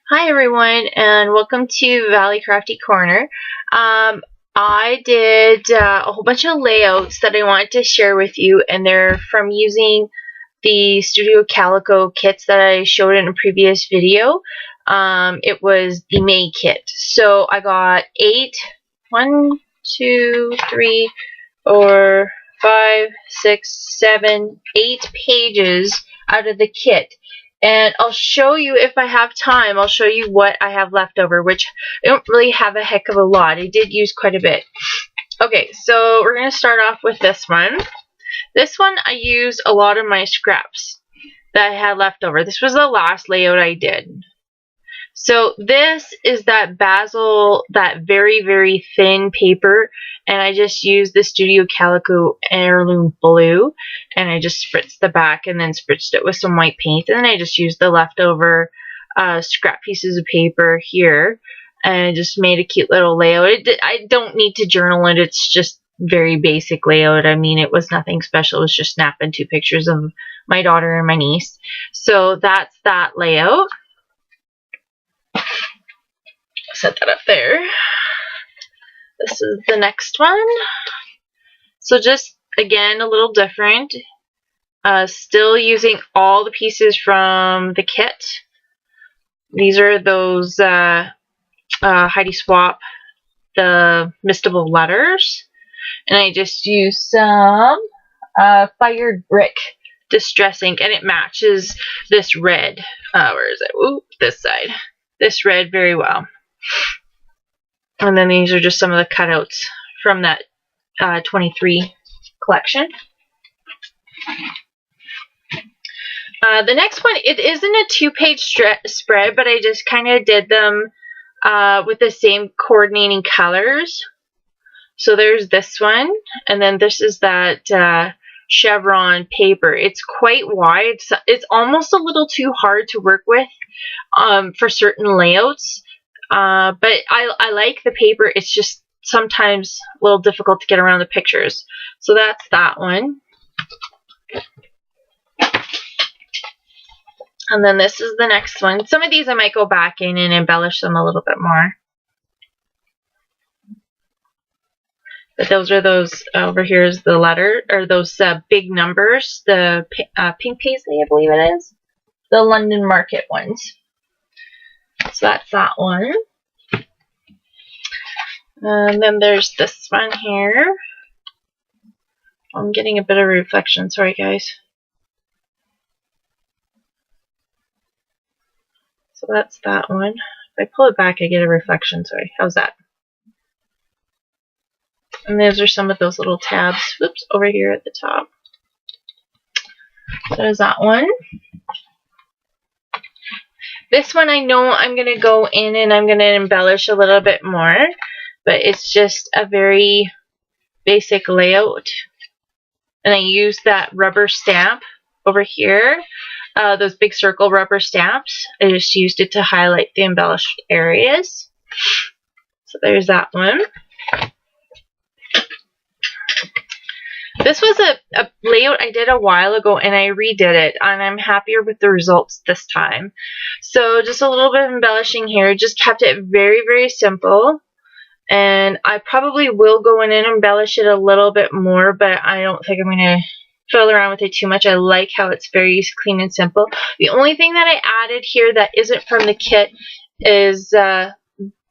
Hi everyone, and welcome to Valley Crafty Corner. I did a whole bunch of layouts that I wanted to share with you, and they're from using the Studio Calico kits that I showed in a previous video. It was the May kit. So I got 8, 1, 2, 3, 4, 5, 6, 7, 8 pages out of the kit. And I'll show you, if I have time, I'll show you what I have left over, which I don't really have a heck of a lot. I did use quite a bit. Okay, so we're going to start off with this one. This one, I used a lot of my scraps that I had left over. This was the last layout I did. So this is that basil, that very, very thin paper, and I just used the Studio Calico Heirloom Blue, and I just spritzed the back and then spritzed it with some white paint, and then I just used the leftover scrap pieces of paper here, and I just made a cute little layout. I don't need to journal it, it's just very basic layout. I mean, it was nothing special, it was just snapping 2 pictures of my daughter and my niece. So that's that layout. Set that up there. This is the next one. So just again a little different. Still using all the pieces from the kit. These are those Heidi Swap, the mistable letters, and I just used some fired brick distress ink, and it matches this red. Where is it? Ooh, this side. This red very well. And then these are just some of the cutouts from that 23 collection. The next one, it isn't a 2-page spread, but I just kind of did them with the same coordinating colors. So there's this one, and then this is that chevron paper. It's quite wide. It's almost a little too hard to work with for certain layouts. But I like the paper. It's just sometimes a little difficult to get around the pictures. So that's that one. And then this is the next one. Some of these I might go back in and embellish them a little bit more. But those are those, over here is the letter, or those big numbers, the pink paisley, I believe it is. The London Market ones. So that's that one. And then there's this one here. I'm getting a bit of a reflection. Sorry, guys. So that's that one. If I pull it back, I get a reflection. Sorry. How's that? And those are some of those little tabs. Whoops, over here at the top. So there's that one. This one I know I'm going to go in and I'm going to embellish a little bit more, but it's just a very basic layout. And I used that rubber stamp over here, those big circle rubber stamps. I just used it to highlight the embellished areas. So there's that one. This was a layout I did a while ago, and I redid it, and I'm happier with the results this time. So just a little bit of embellishing here. Just kept it very, very simple. And I probably will go in and embellish it a little bit more, but I don't think I'm going to fiddle around with it too much. I like how it's very clean and simple. The only thing that I added here that isn't from the kit is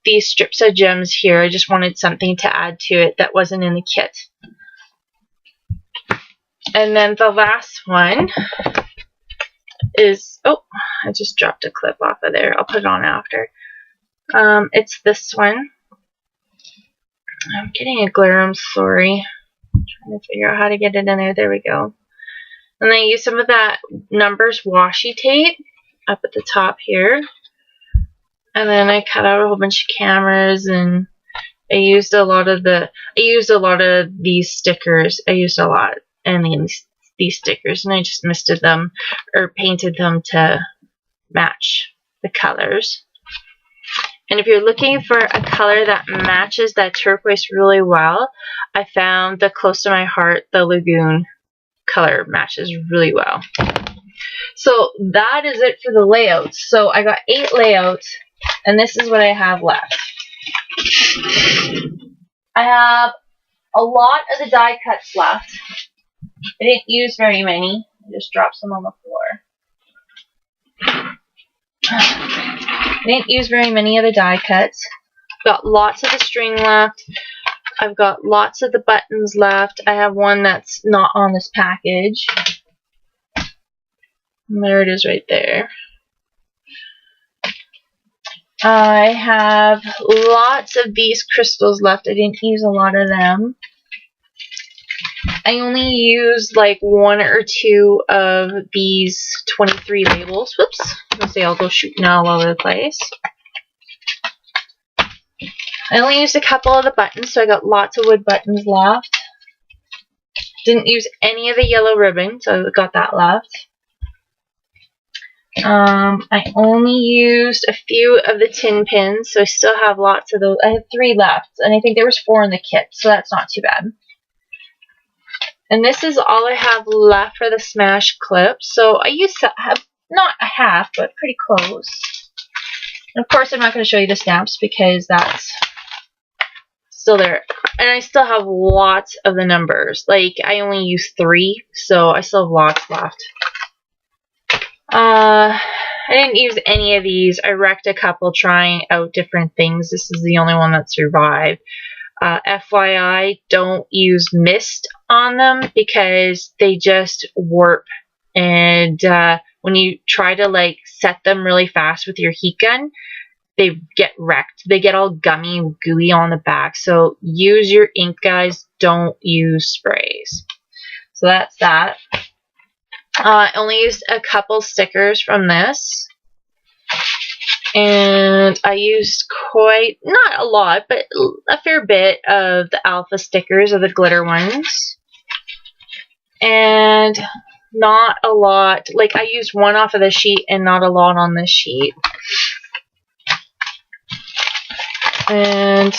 these strips of gems here. I just wanted something to add to it that wasn't in the kit. And then the last one is, oh, I just dropped a clip off of there. I'll put it on after. It's this one. I'm getting a glare, I'm sorry. I'm trying to figure out how to get it in there. There we go. And then I use some of that numbers washi tape up at the top here. And then I cut out a whole bunch of cameras, and I used a lot of these stickers. I used a lot. And these stickers, and I just misted them or painted them to match the colors. And if you're looking for a color that matches that turquoise really well, I found the Close to My Heart, the Lagoon color matches really well. So that is it for the layouts. So I got 8 layouts, and this is what I have left. I have a lot of the die cuts left. I didn't use very many. I just dropped some on the floor. I didn't use very many of the die cuts. Got lots of the string left. I've got lots of the buttons left. I have one that's not on this package. And there it is right there. I have lots of these crystals left. I didn't use a lot of them. I only used like 1 or 2 of these 23 labels. Whoops. Let's see, I'll go shooting all over the place. I only used a couple of the buttons, so I got lots of wood buttons left. Didn't use any of the yellow ribbon, so I got that left. I only used a few of the tin pins, so I still have lots of those. I have 3 left, and I think there was 4 in the kit, so that's not too bad. And this is all I have left for the smash clips. So I used to have, not a half, but pretty close. And of course, I'm not going to show you the stamps because that's still there. And I still have lots of the numbers. Like, I only used 3, so I still have lots left. I didn't use any of these. I wrecked a couple trying out different things. This is the only one that survived. FYI, don't use mist on them because they just warp. And when you try to like set them really fast with your heat gun, they get wrecked. They get all gummy and gooey on the back. So use your ink, guys. Don't use sprays. So that's that. I only used a couple stickers from this. And I used quite, not a lot, but a fair bit of the alpha stickers, of the glitter ones. And not a lot, like I used 1 off of the sheet and not a lot on this sheet. And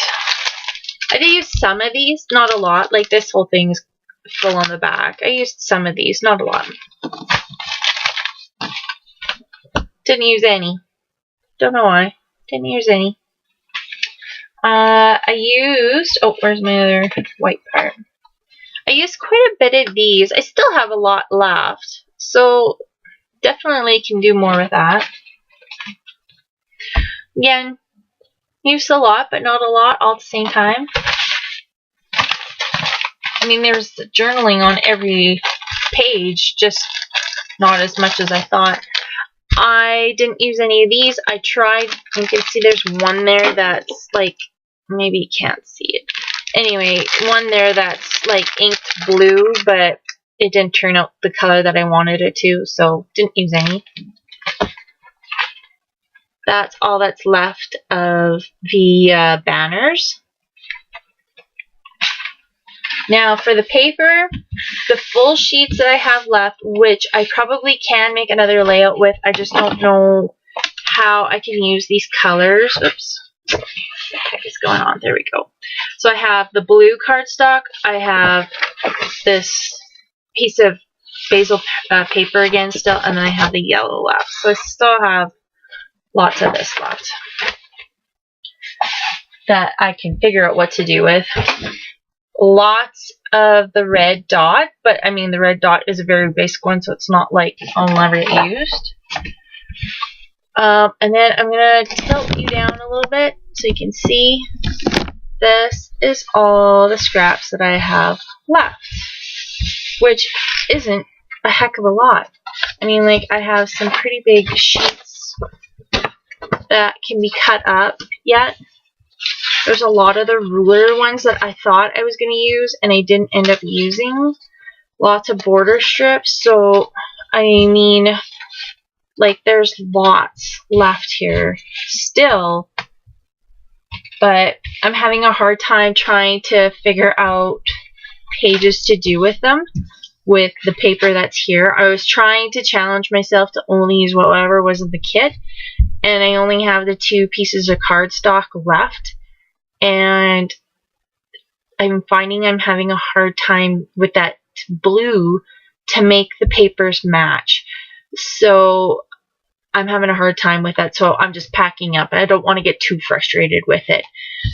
I did use some of these, not a lot, like this whole thing's full on the back. I used some of these, not a lot. Didn't use any. Don't know why. Didn't use any. I used, oh, where's my other white part? I used quite a bit of these. I still have a lot left, so definitely can do more with that. Again, used a lot, but not a lot all at the same time. I mean, there's journaling on every page, just not as much as I thought. I didn't use any of these. I tried. You can see there's one there that's like, maybe you can't see it. Anyway, one there that's like inked blue, but it didn't turn out the color that I wanted it to, so didn't use any. That's all that's left of the banners. Now for the paper, the full sheets that I have left, which I probably can make another layout with, I just don't know how I can use these colors. Oops. What the heck is going on? There we go. So I have the blue cardstock. I have this piece of basil paper again still, and then I have the yellow left. So I still have lots of this left that I can figure out what to do with. Lots of the red dot, but I mean the red dot is a very basic one, so it's not like I'll never get used. And then I'm going to tilt you down a little bit so you can see this is all the scraps that I have left, which isn't a heck of a lot. I mean, like, I have some pretty big sheets that can be cut up yet. There's a lot of the ruler ones that I thought I was going to use and I didn't end up using. Lots of border strips, so I mean, like, there's lots left here still, but I'm having a hard time trying to figure out pages to do with them with the paper that's here. I was trying to challenge myself to only use whatever was in the kit, and I only have the 2 pieces of cardstock left, and I'm finding I'm having a hard time with that blue to make the papers match. So I'm having a hard time with that, so I'm just packing up. I don't want to get too frustrated with it.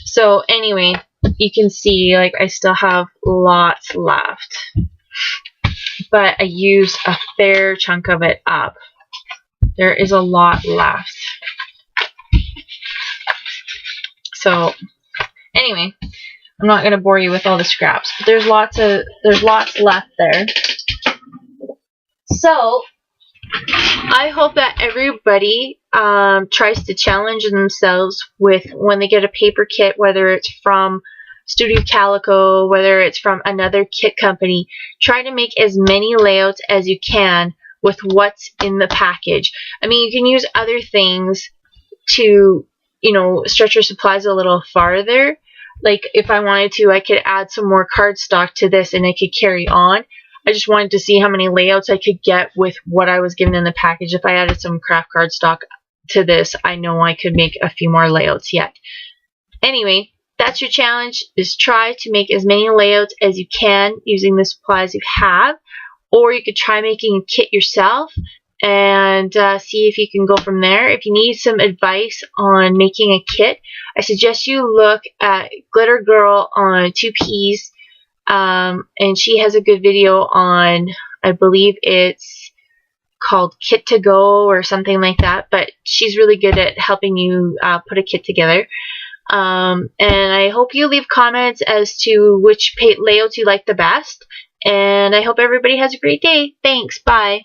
So anyway, you can see like I still have lots left, but I used a fair chunk of it up. There is a lot left. So anyway, I'm not going to bore you with all the scraps, but there's lots left there. So I hope that everybody tries to challenge themselves with when they get a paper kit, whether it's from Studio Calico, whether it's from another kit company. Try to make as many layouts as you can with what's in the package. I mean, you can use other things to, you know, stretch your supplies a little farther. Like if I wanted to, I could add some more cardstock to this and I could carry on. I just wanted to see how many layouts I could get with what I was given in the package. If I added some craft cardstock to this, I know I could make a few more layouts yet. Anyway, that's your challenge, is try to make as many layouts as you can using the supplies you have. Or you could try making a kit yourself and see if you can go from there. If you need some advice on making a kit, I suggest you look at Glitter Girl on 2Ps. And she has a good video on, I believe it's called Kit to Go or something like that, but she's really good at helping you put a kit together. And I hope you leave comments as to which layouts you like the best, and I hope everybody has a great day. Thanks, bye.